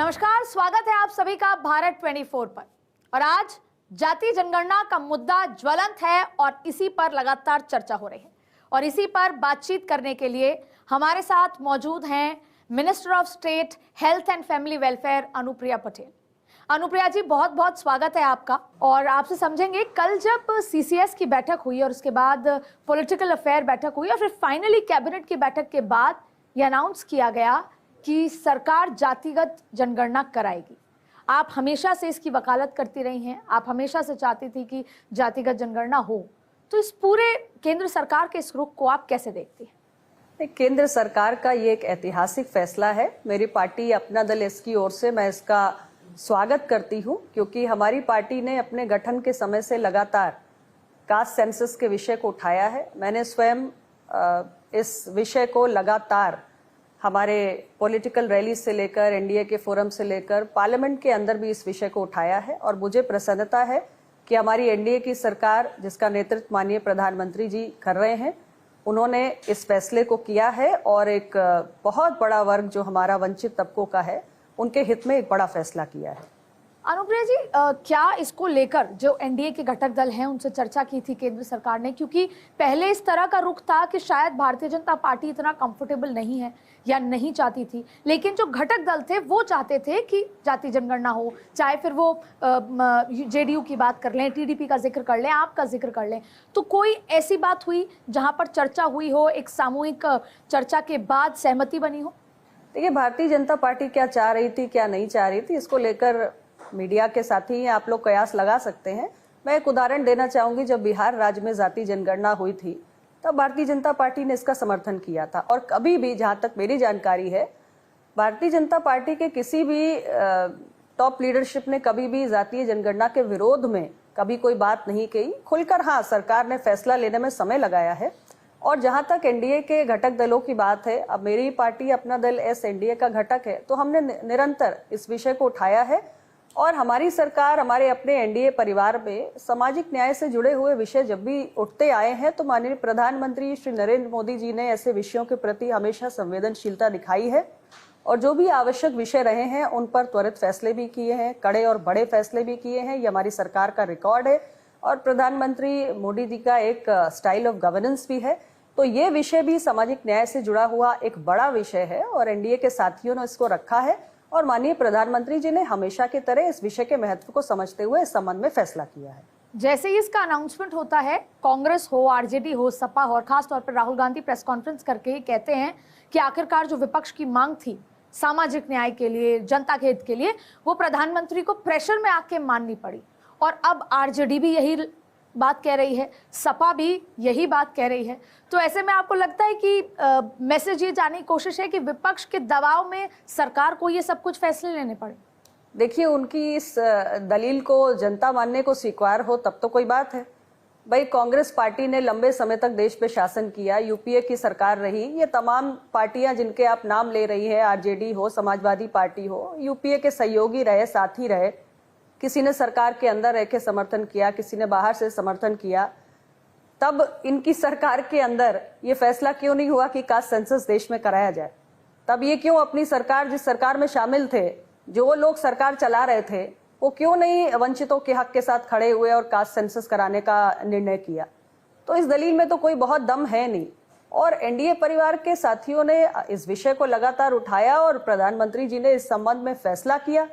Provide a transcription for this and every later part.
नमस्कार, स्वागत है आप सभी का भारत 24 पर। और आज जाति जनगणना का मुद्दा ज्वलंत है और इसी पर लगातार चर्चा हो रही है। और इसी पर बातचीत करने के लिए हमारे साथ मौजूद हैं minister of state health and family welfare Anupriya Patel. Anupriya ji, बहुत बहुत स्वागत है आपका। और आपसे समझेंगे, कल जब सीसीएस की बैठक हुई और उसके बाद पॉलिटिकल अफेयर बैठक हुई और फिर फाइनली कैबिनेट की बैठक के बाद ये अनाउंस किया गया कि सरकार जातिगत जनगणना कराएगी। आप हमेशा से इसकी वकालत करती रही हैं, आप हमेशा से चाहती थी कि जातिगत जनगणना हो, तो इस पूरे केंद्र सरकार के इस रुख को आप कैसे देखती हैं? केंद्र सरकार का ये एक ऐतिहासिक फैसला है। मेरी पार्टी अपना दल इसकी ओर से मैं इसका स्वागत करती हूँ, क्योंकि हमारी पार्टी ने अपने गठन के समय से लगातार कास्ट सेंसस के विषय को उठाया है। मैंने स्वयं इस विषय को लगातार हमारे पॉलिटिकल रैली से लेकर एनडीए के फोरम से लेकर पार्लियामेंट के अंदर भी इस विषय को उठाया है। और मुझे प्रसन्नता है कि हमारी एनडीए की सरकार, जिसका नेतृत्व माननीय प्रधानमंत्री जी कर रहे हैं, उन्होंने इस फैसले को किया है और एक बहुत बड़ा वर्ग जो हमारा वंचित तबकों का है, उनके हित में एक बड़ा फैसला किया है। अनुप्रिया जी, क्या इसको लेकर जो एनडीए के घटक दल हैं उनसे चर्चा की थी केंद्र सरकार ने? क्योंकि पहले इस तरह का रुख था कि शायद भारतीय जनता पार्टी इतना कंफर्टेबल नहीं है या नहीं चाहती थी, लेकिन जो घटक दल थे वो चाहते थे कि जाति जनगणना हो, चाहे फिर वो जेडीयू की बात कर लें, टीडीपी का जिक्र कर लें, आपका जिक्र कर लें। तो कोई ऐसी बात हुई जहां पर चर्चा हुई हो, एक सामूहिक चर्चा के बाद सहमति बनी हो? देखिए, भारतीय जनता पार्टी क्या चाह रही थी, क्या नहीं चाह रही थी, इसको लेकर मीडिया के साथी आप लोग कयास लगा सकते हैं। मैं एक उदाहरण देना चाहूंगी। जब बिहार राज्य में जाति जनगणना हुई थी तब भारतीय जनता पार्टी ने इसका समर्थन किया था। और कभी भी, जहां तक मेरी जानकारी है, भारतीय जनता पार्टी के किसी भी टॉप लीडरशिप ने कभी भी जातीय जनगणना के विरोध में कभी कोई बात नहीं कही। खुलकर हाँ, सरकार ने फैसला लेने में समय लगाया है। और जहां तक एनडीए के घटक दलों की बात है, अब मेरी पार्टी अपना दल एनडीए का घटक है, तो हमने निरंतर इस विषय को उठाया है। और हमारी सरकार, हमारे अपने एनडीए परिवार में सामाजिक न्याय से जुड़े हुए विषय जब भी उठते आए हैं, तो माननीय प्रधानमंत्री श्री नरेंद्र मोदी जी ने ऐसे विषयों के प्रति हमेशा संवेदनशीलता दिखाई है। और जो भी आवश्यक विषय रहे हैं उन पर त्वरित फैसले भी किए हैं, कड़े और बड़े फैसले भी किए हैं। ये हमारी सरकार का रिकॉर्ड है और प्रधानमंत्री मोदी जी का एक स्टाइल ऑफ गवर्नेंस भी है। तो ये विषय भी सामाजिक न्याय से जुड़ा हुआ एक बड़ा विषय है और एनडीए के साथियों ने इसको रखा है। और माननीय प्रधानमंत्री जी ने हमेशा की तरह इस विषय के महत्व को समझते हुए इस संबंध में फैसला किया है। जैसे ही इसका अनाउंसमेंट होता है, कांग्रेस हो, आरजेडी हो, सपा हो, और खासतौर पर राहुल गांधी प्रेस कॉन्फ्रेंस करके ही कहते हैं कि आखिरकार जो विपक्ष की मांग थी सामाजिक न्याय के लिए, जनता के हित के लिए, वो प्रधानमंत्री को प्रेशर में आके माननी पड़ी। और अब आरजेडी भी यही बात कह रही है, सपा भी यही बात कह रही है। तो ऐसे में आपको लगता है कि मैसेज ये जाने की कोशिश है कि विपक्ष के दबाव में सरकार को ये सब कुछ फैसले लेने पड़े? देखिए, उनकी इस दलील को जनता मानने को स्वीकार हो तब तो कोई बात है। भाई, कांग्रेस पार्टी ने लंबे समय तक देश पे शासन किया, यूपीए की सरकार रही। ये तमाम पार्टियां जिनके आप नाम ले रही है, आरजेडी हो, समाजवादी पार्टी हो, यूपीए के सहयोगी रहे, साथी रहे। किसी ने सरकार के अंदर रह के समर्थन किया, किसी ने बाहर से समर्थन किया। तब इनकी सरकार के अंदर ये फैसला क्यों नहीं हुआ कि कास्ट सेंसस देश में कराया जाए? तब ये क्यों अपनी सरकार, जिस सरकार में शामिल थे, जो लोग सरकार चला रहे थे, वो क्यों नहीं वंचितों के हक के साथ खड़े हुए और कास्ट सेंसस कराने का निर्णय किया? तो इस दलील में तो कोई बहुत दम है नहीं। और एनडीए परिवार के साथियों ने इस विषय को लगातार उठाया और प्रधानमंत्री जी ने इस संबंध में फैसला किया।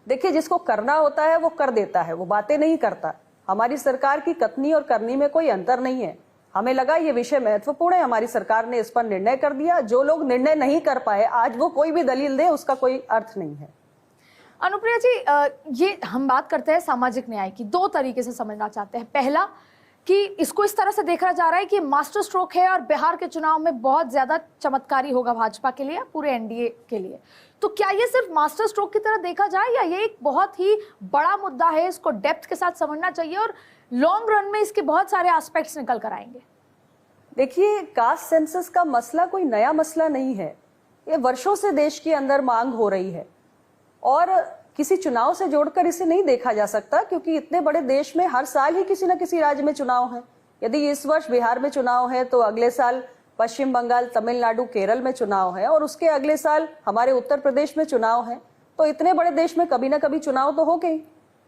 देखिए, जिसको करना होता है वो कर देता है, वो बातें नहीं करता। हमारी सरकार की कथनी और करनी में कोई अंतर नहीं है। हमें लगा ये विषय महत्वपूर्ण है, हमारी सरकार ने इस पर निर्णय कर दिया। जो लोग निर्णय नहीं कर पाए, आज वो कोई भी दलील दे, उसका कोई अर्थ नहीं है। अनुप्रिया जी, ये हम बात करते हैं सामाजिक न्याय की, दो तरीके से समझना चाहते हैं। पहला कि इसको इस तरह से देखा जा रहा है कि मास्टर स्ट्रोक है और बिहार के चुनाव में बहुत ज्यादा चमत्कारी होगा भाजपा के लिए, पूरे एनडीए के लिए। तो क्या ये सिर्फ मास्टर स्ट्रोक की तरह देखा जाए या ये एक बहुत ही बड़ा मुद्दा है, इसको डेप्थ के साथ समझना चाहिए और लॉन्ग रन में इसके बहुत सारे एस्पेक्ट्स निकल कर आएंगे? देखिए, कास्ट सेंसस का मसला कोई नया मसला नहीं है। ये वर्षों से देश के अंदर मांग हो रही है और किसी चुनाव से जोड़कर इसे नहीं देखा जा सकता, क्योंकि इतने बड़े देश में हर साल ही किसी न किसी राज्य में चुनाव है। यदि इस वर्ष बिहार में चुनाव है तो अगले साल पश्चिम बंगाल, तमिलनाडु, केरल में चुनाव है और उसके अगले साल हमारे उत्तर प्रदेश में चुनाव है। तो इतने बड़े देश में कभी ना कभी चुनाव तो हो गई।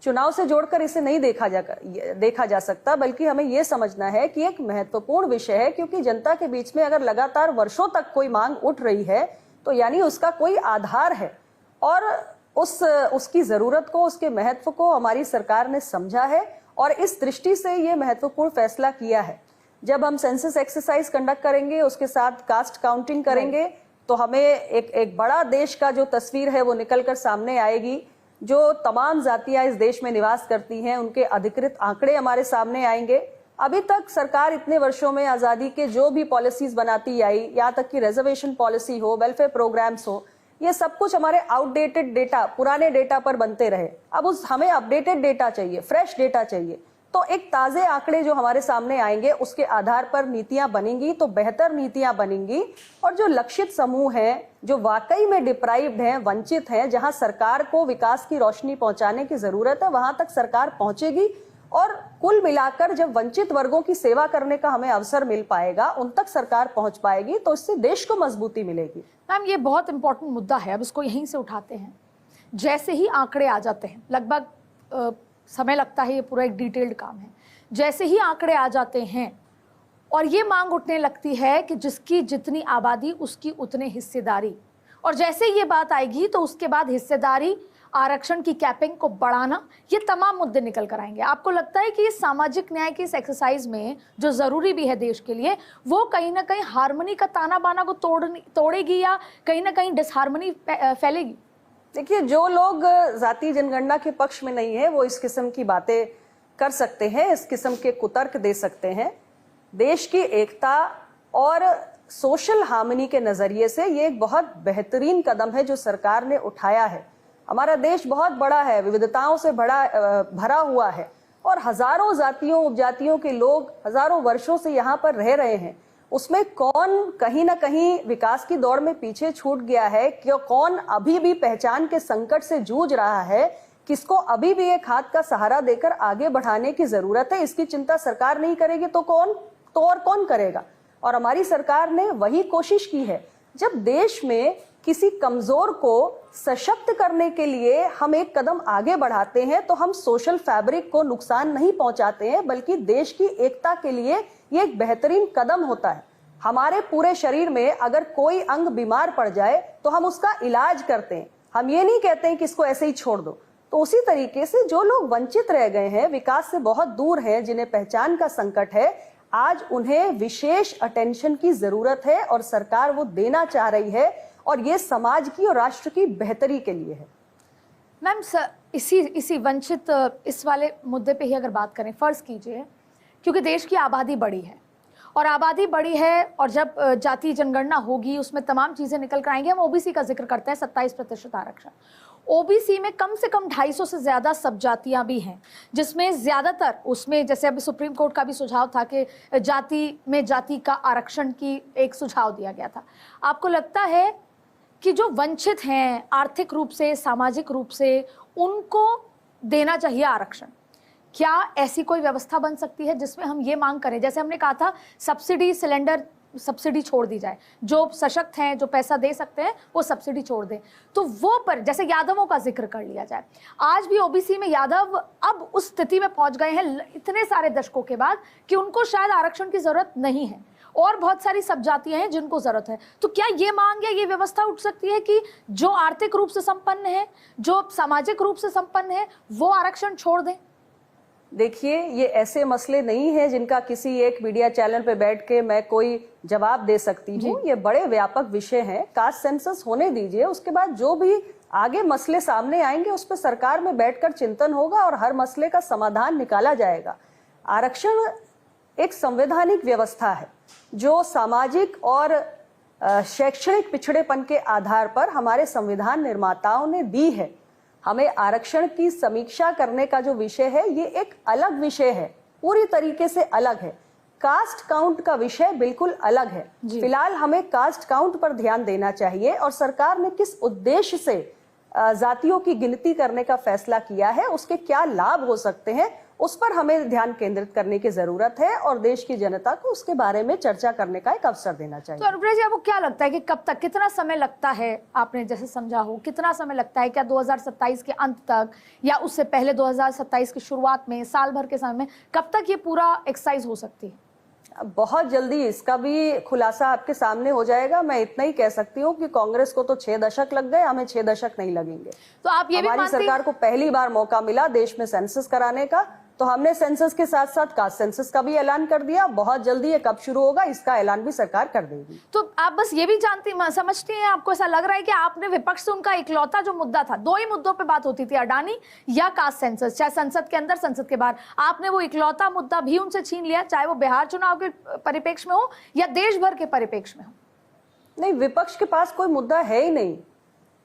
चुनाव से जोड़कर इसे नहीं देखा जा सकता, बल्कि हमें यह समझना है कि एक महत्वपूर्ण विषय है, क्योंकि जनता के बीच में अगर लगातार वर्षों तक कोई मांग उठ रही है तो यानी उसका कोई आधार है, और उसकी जरूरत को, उसके महत्व को हमारी सरकार ने समझा है और इस दृष्टि से ये महत्वपूर्ण फैसला किया है। जब हम सेंसस एक्सरसाइज कंडक्ट करेंगे, उसके साथ कास्ट काउंटिंग करेंगे, तो हमें एक बड़ा देश का जो तस्वीर है वो निकलकर सामने आएगी। जो तमाम जातियां इस देश में निवास करती हैं उनके अधिकृत आंकड़े हमारे सामने आएंगे। अभी तक सरकार इतने वर्षों में आजादी के जो भी पॉलिसीज बनाती आई, यहाँ तक कि रिजर्वेशन पॉलिसी हो, वेलफेयर प्रोग्राम्स हो, ये सब कुछ हमारे आउटडेटेड डेटा, पुराने डेटा पर बनते रहे। अब हमें अपडेटेड डेटा चाहिए, फ्रेश डेटा चाहिए। तो एक ताजे आंकड़े जो हमारे सामने आएंगे उसके आधार पर नीतियां बनेंगी, तो बेहतर नीतियां बनेंगी। और जो लक्षित समूह हैं, जो वाकई में डिप्राइव्ड हैं, वंचित हैं, जहां सरकार को विकास की रोशनी पहुंचाने की जरूरत है, वहां तक सरकार पहुंचेगी। और कुल मिलाकर जब वंचित वर्गों की सेवा करने का हमें अवसर मिल पाएगा, उन तक सरकार पहुंच पाएगी, तो इससे देश को मजबूती मिलेगी। मैम, ये बहुत इंपॉर्टेंट मुद्दा है, अब इसको यहीं से उठाते हैं। जैसे ही आंकड़े आ जाते हैं, लगभग समय लगता है, ये पूरा एक डिटेल्ड काम है। जैसे ही आंकड़े आ जाते हैं और ये मांग उठने लगती है कि जिसकी जितनी आबादी उसकी उतने हिस्सेदारी, और जैसे ये बात आएगी तो उसके बाद हिस्सेदारी, आरक्षण की कैपिंग को बढ़ाना, ये तमाम मुद्दे निकल कर आएंगे। आपको लगता है कि इस सामाजिक न्याय की इस एक्सरसाइज में जो जरूरी भी है देश के लिए, वो कहीं ना कहीं हार्मनी का ताना बाना को तोड़ेगी या कहीं ना कहीं डिसहार्मनी फैलेगी? देखिए, जो लोग जाति जनगणना के पक्ष में नहीं है वो इस किस्म की बातें कर सकते हैं, इस किस्म के कुतर्क दे सकते हैं। देश की एकता और सोशल हार्मनी के नजरिए से ये एक बहुत बेहतरीन कदम है जो सरकार ने उठाया है। हमारा देश बहुत बड़ा है, विविधताओं से भरा हुआ है, और हजारों जातियों उपजातियों के लोग हजारों वर्षों से यहाँ पर रह रहे हैं। उसमें कौन कहीं ना कहीं विकास की दौड़ में पीछे छूट गया है, क्यों कौन अभी भी पहचान के संकट से जूझ रहा है, किसको अभी भी एक हाथ का सहारा देकर आगे बढ़ाने की जरूरत है, इसकी चिंता सरकार नहीं करेगी तो और कौन करेगा। और हमारी सरकार ने वही कोशिश की है। जब देश में किसी कमजोर को सशक्त करने के लिए हम एक कदम आगे बढ़ाते हैं तो हम सोशल फैब्रिक को नुकसान नहीं पहुंचाते हैं, बल्कि देश की एकता के लिए ये एक बेहतरीन कदम होता है। हमारे पूरे शरीर में अगर कोई अंग बीमार पड़ जाए तो हम उसका इलाज करते हैं, हम ये नहीं कहते हैं कि इसको ऐसे ही छोड़ दो। तो उसी तरीके से जो लोग वंचित रह गए हैं, विकास से बहुत दूर हैं, जिन्हें पहचान का संकट है, आज उन्हें विशेष अटेंशन की जरूरत है और सरकार वो देना चाह रही है, और ये समाज की और राष्ट्र की बेहतरी के लिए है। मैम, इसी वंचित इस वाले मुद्दे पे ही अगर बात करें, फर्ज कीजिए क्योंकि देश की आबादी बड़ी है और आबादी बड़ी है, और जब जाति जनगणना होगी उसमें तमाम चीजें निकल कर आएंगी। हम ओबीसी का जिक्र करते हैं, 27% आरक्षण। ओबीसी में कम से कम 250 से ज्यादा सब जातियां भी हैं, जिसमें ज्यादातर, उसमें जैसे अभी सुप्रीम कोर्ट का भी सुझाव था कि जाति का आरक्षण की एक सुझाव दिया गया था। आपको लगता है कि जो वंचित हैं आर्थिक रूप से, सामाजिक रूप से, उनको देना चाहिए आरक्षण? क्या ऐसी कोई व्यवस्था बन सकती है जिसमें हम ये मांग करें, जैसे हमने कहा था सब्सिडी, सिलेंडर सब्सिडी छोड़ दी जाए, जो सशक्त हैं, जो पैसा दे सकते हैं, वो सब्सिडी छोड़ दें, तो वो पर जैसे यादवों का जिक्र कर लिया जाए। आज भी ओबीसी में यादव अब उस स्थिति में पहुंच गए हैं इतने सारे दशकों के बाद कि उनको शायद आरक्षण की जरूरत नहीं है, और बहुत सारी सब जातियां हैं जिनको जरूरत है। तो क्या ये मांग या ये व्यवस्था उठ सकती है कि जो आर्थिक रूप से संपन्न है, जो सामाजिक रूप से संपन्न है, वो आरक्षण छोड़ दें? देखिए, ये ऐसे मसले नहीं है जिनका किसी एक मीडिया चैनल पे बैठ के मैं कोई जवाब दे सकती हूँ। ये बड़े व्यापक विषय हैं। कास्ट सेंसस होने दीजिए, उसके बाद जो भी आगे मसले सामने आएंगे उस पर सरकार में बैठकर चिंतन होगा और हर मसले का समाधान निकाला जाएगा। आरक्षण एक संवैधानिक व्यवस्था है जो सामाजिक और शैक्षणिक पिछड़ेपन के आधार पर हमारे संविधान निर्माताओं ने दी है। हमें आरक्षण की समीक्षा करने का जो विषय है ये एक अलग विषय है, पूरी तरीके से अलग है। कास्ट काउंट का विषय बिल्कुल अलग है। फिलहाल हमें कास्ट काउंट पर ध्यान देना चाहिए, और सरकार ने किस उद्देश्य से जातियों की गिनती करने का फैसला किया है, उसके क्या लाभ हो सकते हैं, उस पर हमें ध्यान केंद्रित करने की जरूरत है और देश की जनता को उसके बारे में चर्चा करने का एक अवसर देना चाहिए। तो अनुप्रिया जी, आपको क्या लगता है कि कब तक, कितना समय लगता है, आपने जैसे समझा हो, कितना समय लगता है, क्या 2027 के अंत तक या उससे पहले 2027 की शुरुआत में, साल भर के समय में, कब तक ये पूरा एक्सरसाइज हो सकती है? बहुत जल्दी इसका भी खुलासा आपके सामने हो जाएगा। मैं इतना ही कह सकती हूँ कि कांग्रेस को तो 6 दशक लग गए, हमें 6 दशक नहीं लगेंगे। तो आप ये भी हमारी सरकार को पहली बार मौका मिला देश में सेंसस कराने का, तो हमने सेंसस के साथ साथ कास्ट सेंसस का भी ऐलान कर दिया। बहुत जल्दी ये कब शुरू होगा इसका ऐलान भी सरकार कर देगी। तो आप बस ये भी समझती हैं, आपको ऐसा लग रहा है कि आपने विपक्ष से उनका इकलौता जो मुद्दा था, 2 ही मुद्दों पे बात होती थी, अडानी या कास्ट सेंसस, चाहे संसद के अंदर संसद के बाहर, आपने वो इकलौता मुद्दा भी उनसे छीन लिया, चाहे वो बिहार चुनाव के परिप्रेक्ष्य में हो या देश भर के परिप्रेक्ष्य में हो? नहीं, विपक्ष के पास कोई मुद्दा है ही नहीं।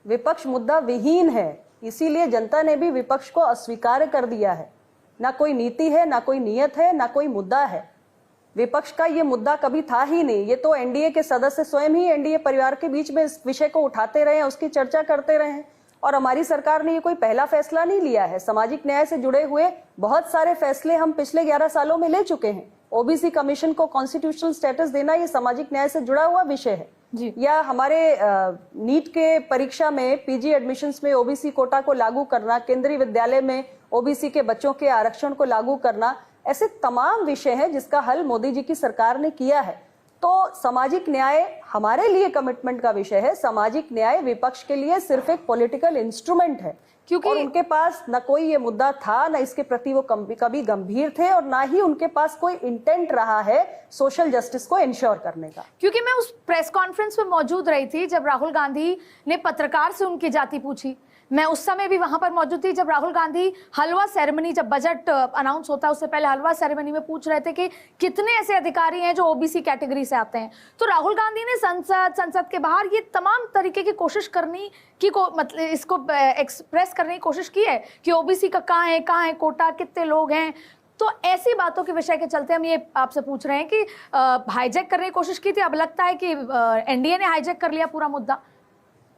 विपक्ष मुद्दा विहीन है, इसीलिए जनता ने भी विपक्ष को अस्वीकार कर दिया है। ना कोई नीति है, ना कोई नियत है, ना कोई मुद्दा है। विपक्ष का ये मुद्दा कभी था ही नहीं। ये तो एनडीए के सदस्य स्वयं ही एनडीए परिवार के बीच में इस विषय को उठाते रहे हैं, उसकी चर्चा करते रहे हैं। और हमारी सरकार ने ये कोई पहला फैसला नहीं लिया है। सामाजिक न्याय से जुड़े हुए बहुत सारे फैसले हम पिछले 11 सालों में ले चुके हैं। ओबीसी कमीशन को कॉन्स्टिट्यूशनल स्टेटस देना ये सामाजिक न्याय से जुड़ा हुआ विषय है जी। या हमारे नीट के परीक्षा में पीजी एडमिशंस में ओबीसी कोटा को लागू करना, केंद्रीय विद्यालय में ओबीसी के बच्चों के आरक्षण को लागू करना, ऐसे तमाम विषय हैं जिसका हल मोदी जी की सरकार ने किया है। तो सामाजिक न्याय हमारे लिए कमिटमेंट का विषय है। सामाजिक न्याय विपक्ष के लिए सिर्फ एक पॉलिटिकल इंस्ट्रूमेंट है, क्योंकि उनके पास न कोई ये मुद्दा था, न इसके प्रति वो कभी गंभीर थे, और ना ही उनके पास कोई इंटेंट रहा है सोशल जस्टिस को इंश्योर करने का। क्योंकि मैं उस प्रेस कॉन्फ्रेंस में मौजूद रही थी जब राहुल गांधी ने पत्रकार से उनकी जाति पूछी। मैं उस समय भी वहां पर मौजूद थी जब राहुल गांधी हलवा सेरेमनी, जब बजट अनाउंस होता है उससे पहले हलवा सेरेमनी में पूछ रहे थे कि कितने ऐसे अधिकारी हैं जो ओबीसी कैटेगरी से आते हैं। तो राहुल गांधी ने संसद के बाहर ये तमाम तरीके की कोशिश करनी की मतलब इसको एक्सप्रेस करने की कोशिश की है कि ओबीसी का कहाँ है कोटा, कितने लोग हैं। तो ऐसी बातों के विषय के चलते हम ये आपसे पूछ रहे हैं कि हाईजैक करने की कोशिश की थी, अब लगता है कि एनडीए ने हाईजैक कर लिया पूरा मुद्दा।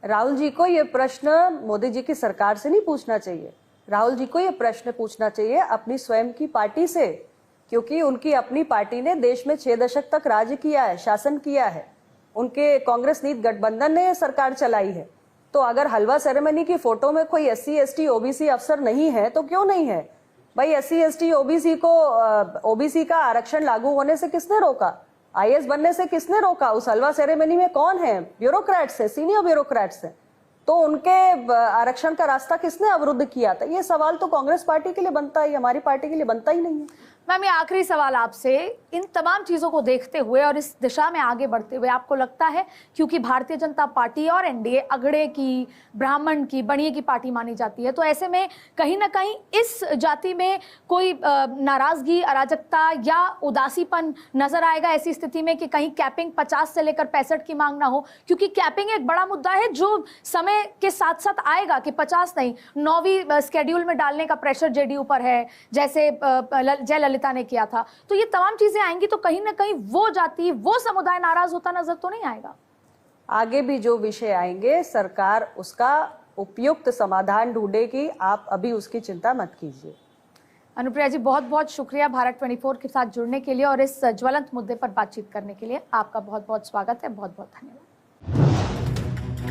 राहुल जी को ये प्रश्न मोदी जी की सरकार से नहीं पूछना चाहिए। राहुल जी को ये प्रश्न पूछना चाहिए अपनी स्वयं की पार्टी से, क्योंकि उनकी अपनी पार्टी ने देश में 6 दशक तक राज किया है, शासन किया है। उनके कांग्रेस नीति गठबंधन ने सरकार चलाई है। तो अगर हलवा सेरेमनी की फोटो में कोई SC ST OBC अफसर नहीं है तो क्यों नहीं है भाई? SC ST OBC को ओबीसी का आरक्षण लागू होने से किसने रोका? IAS बनने से किसने रोका? उस हलवा सेरेमनी में कौन है? ब्यूरोक्रेट्स है, सीनियर ब्यूरोक्रेट्स है। तो उनके आरक्षण का रास्ता किसने अवरुद्ध किया था? ये सवाल तो कांग्रेस पार्टी के लिए बनता है, हमारी पार्टी के लिए बनता ही नहीं है। मैम, ये आखिरी सवाल आपसे, इन तमाम चीजों को देखते हुए और इस दिशा में आगे बढ़ते हुए आपको लगता है, क्योंकि भारतीय जनता पार्टी और एनडीए अगड़े की, ब्राह्मण की, बनिए की पार्टी मानी जाती है, तो ऐसे में कहीं ना कहीं इस जाति में कोई नाराजगी, अराजकता या उदासीपन नजर आएगा ऐसी स्थिति में कि कहीं कैपिंग 50 से लेकर 65 की मांग ना हो? क्योंकि कैपिंग एक बड़ा मुद्दा है जो समय के साथ साथ आएगा कि 50 नहीं, 9वीं स्केड्यूल में डालने का प्रेशर जेडीयू पर है, जैसे जयललिता ने किया था। तो ये तमाम चीजें आएंगी तो कहीं ना कहीं वो जाति, वो समुदाय नाराज होता नजर तो नहीं आएगा? आगे भी जो विषय आएंगे सरकार उसका उपयुक्त समाधान ढूंढेगी, आप अभी उसकी चिंता मत कीजिए। अनुप्रिया जी, बहुत बहुत शुक्रिया भारत 24 के साथ जुड़ने के लिए और इस ज्वलंत मुद्दे पर बातचीत करने के लिए। आपका बहुत बहुत स्वागत है, बहुत बहुत धन्यवाद।